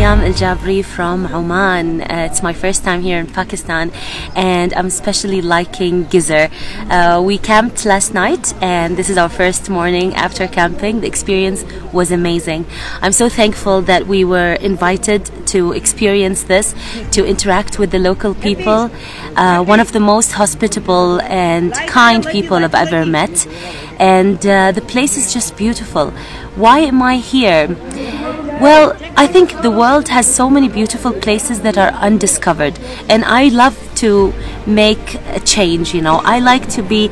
Mariam Al Jabri from Oman. It's my first time here in Pakistan, and I'm especially liking Gizer. We camped last night, and this is our first morning after camping. The experience was amazing. I'm so thankful that we were invited to experience this, to interact with the local people. One of the most hospitable and kind people I've ever met, and the place is just beautiful. Why am I here? Well, I think the world has so many beautiful places that are undiscovered, and I love to make a change, you know. I like to be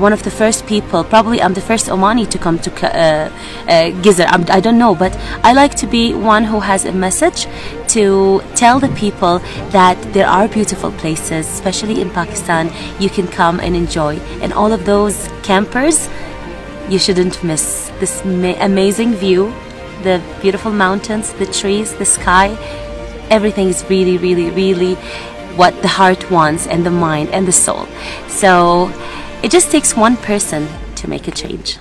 one of the first people. Probably I'm the first Omani to come to Gizer. I don't know, but I like to be one who has a message to tell the people that there are beautiful places, especially in Pakistan, you can come and enjoy. And all of those campers, you shouldn't miss this amazing view, the beautiful mountains, the trees, the sky. Everything is really, really, really what the heart wants, and the mind and the soul. So it just takes one person to make a change.